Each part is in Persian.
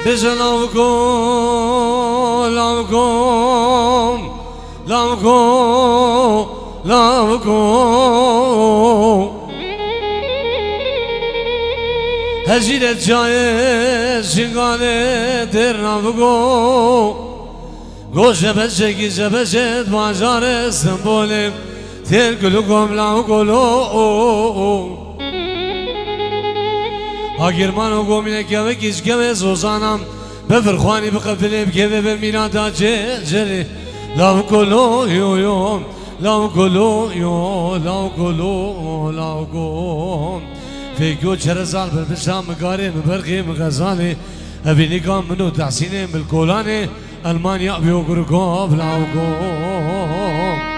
بجلوكم لوكم لوكم لوكم هجيرة جاي شنقالة در نوكم گوشه بچگی جبشت بازار استنبول تر گلوکم لوکم هاگرمانو گومینه که کیش که زوزانم بفرخوانی بقبلیم که به میرادا جری لاو کلو یو یو لاو کلو یو لاو کلو لاو کلو فیکو چرزال بشام مقارن برقیم غزالی ابینی کام منو تحسینه ملکولانه المانیا بیوگرکو لاو کلو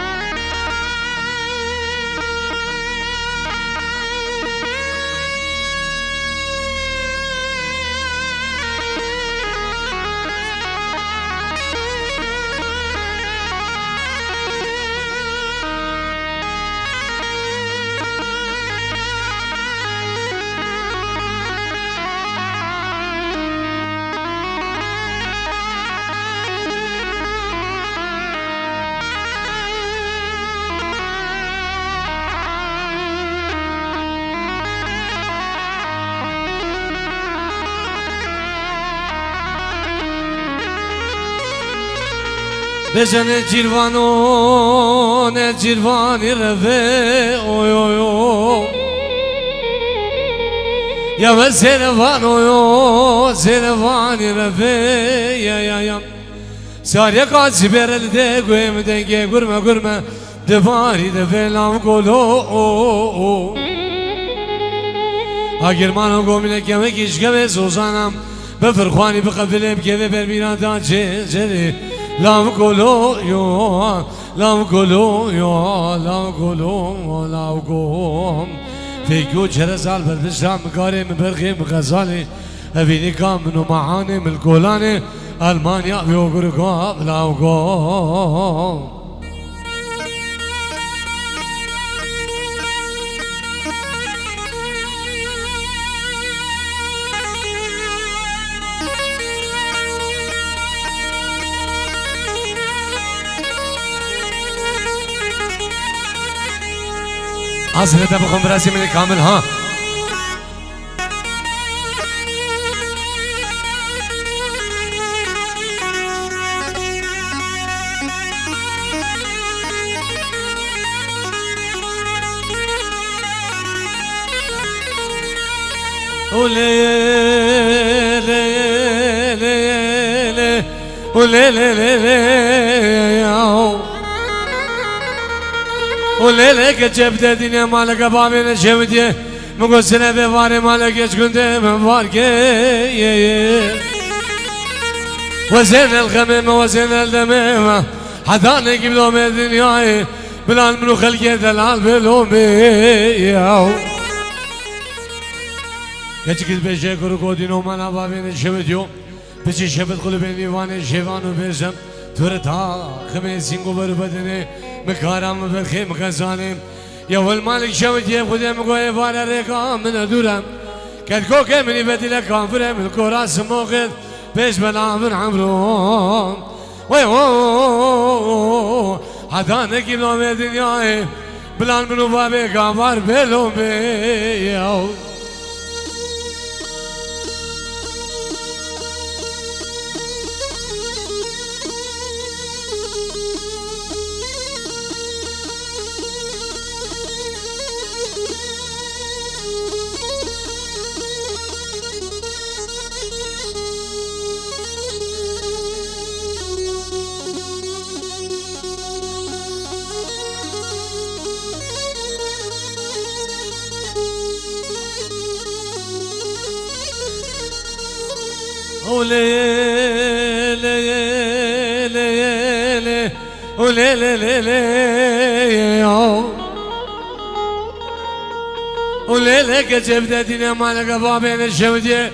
بجن جیروانو نه جیروانی روه اوی اوی اوی یا و زیروانو یا زیروانی روه یا ساریا کاچی برل ده گویم دنگه گرمه دواری ده لام گلو هاگرمانو گومینه کمه کیش کمه زوزانم بفرخوانی بقبلیم که بر میرادا جری لام گلو یو لام گلو یو لام گلو لام گلو فیکو چرزال بردشام کاریم برخیم غزالی ابینی کام منو معانی ملکولانی المانیا بیوگرکو لام گلو حضرت بخون برسی من کامل ها اولی وليلك جبت الدنيا مالك بابين شمدي مقول سنة بفاري مالك يشكنت من فاركي وزين الخميمة وزين الدميمة حضاني قبلهم الدنيا بلان منو خلقي دلال بلومي كتكت بيشي كركو دينو مانا بابين شمديو بيشي شبت قلبين ديواني شيفانو بيشم تورتها خميسينكو بربدني مكارم بالخيم غزالم يا والمالك شوت يا خدي مقوي فارا ريكا من دورم كتكو كمني بدي كان فرم الكراس موقف بيش بلا من عمرهم وي هذا كيلو من الدنيا بلان منو بابي كبار بلوم بي وليلك جبت الدنيا مالك بابين الشودي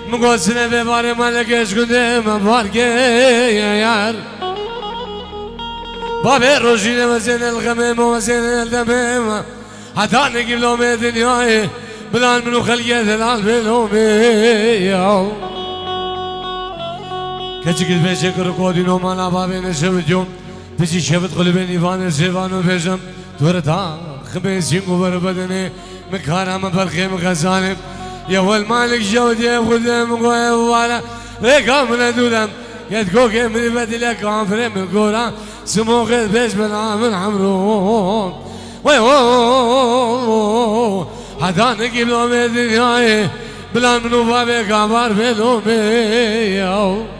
مقول سنة بباري مالك يشكنت من فاركي يا يار بابي روشينة وزين الغميم وزين الدميم حتى نجيب لهم الدنيا بلان منو خلقية العالم بلومي كتشكل بيشك ركودين ومانا بابين شبتيوم تجي شبت قلبين إيفان سيفان وفيشم تورتا خميسين وبربدني مكانا مفرخي مخزاني يا هو المالك جودي خدم وقوي ووالا ريكا من دودم يدكوك من بدلك كافر من كورا سموخ بيش من عمرو ويو حتى نجيب لهم الدنيا بلا منو بابي كبار في لومي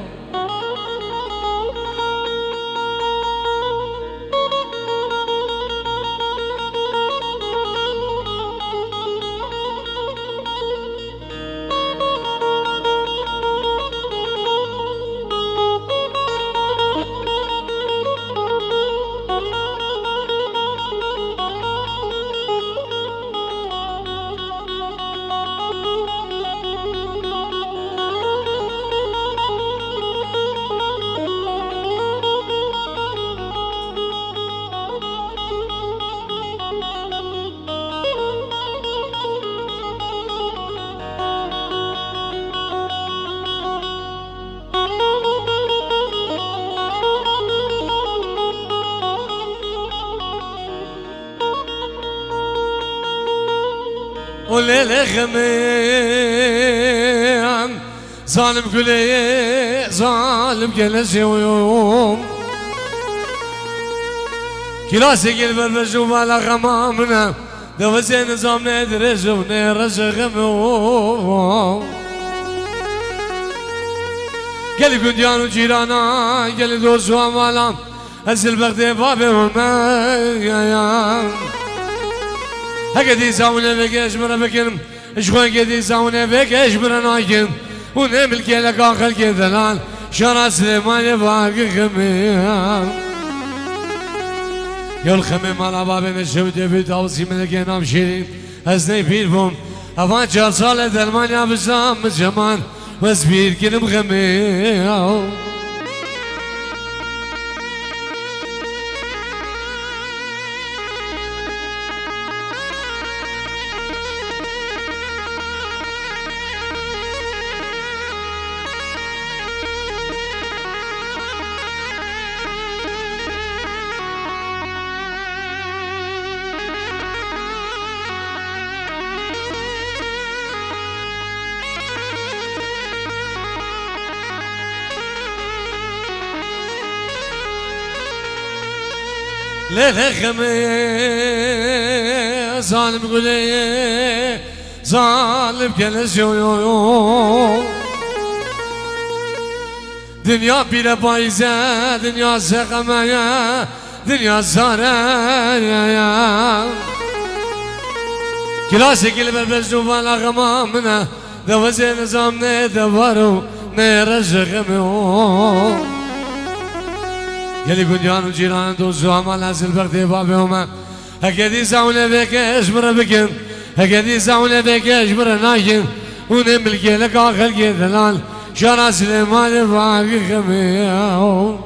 وليلة غمام ظالم كلي ظالم كلسي ويوم كلاسي قلب الرجوم على غمامنا دوزي نظامنا درجونا رجغمو قالي كنديان وجيرانا قالي دوزو عمالا هزل بغدي بابي وما هكذا زاونا بك اجبر بكن اشخوان كذا زاونا بك اجبر ناكن ونعمل كيلك اخر كذلان شرع سليمان باقي خميم يا الخميم على بابنا الشوتي في توصي منك نام شيرين هزني فيلفهم افان شال صالة المانيا بسام الجمان وزبير كلم خميم ليلة خميس ظالم قولي ظالم كلس يوم دنيا بلا بايزة دنيا سقمايا دنيا زارا كلاسي قلب البجنوب على غمامنا دوزي نظامنا دوارو نرجع غميوم يلي كنديان وجيران دوزو عمال هزل بغدي بابيهما هكذا زاونا بك اجبر بكن هكذا زاونا بك اجبر ناكن ونملك لك اخر كذلال شرع سليمان باقي خميم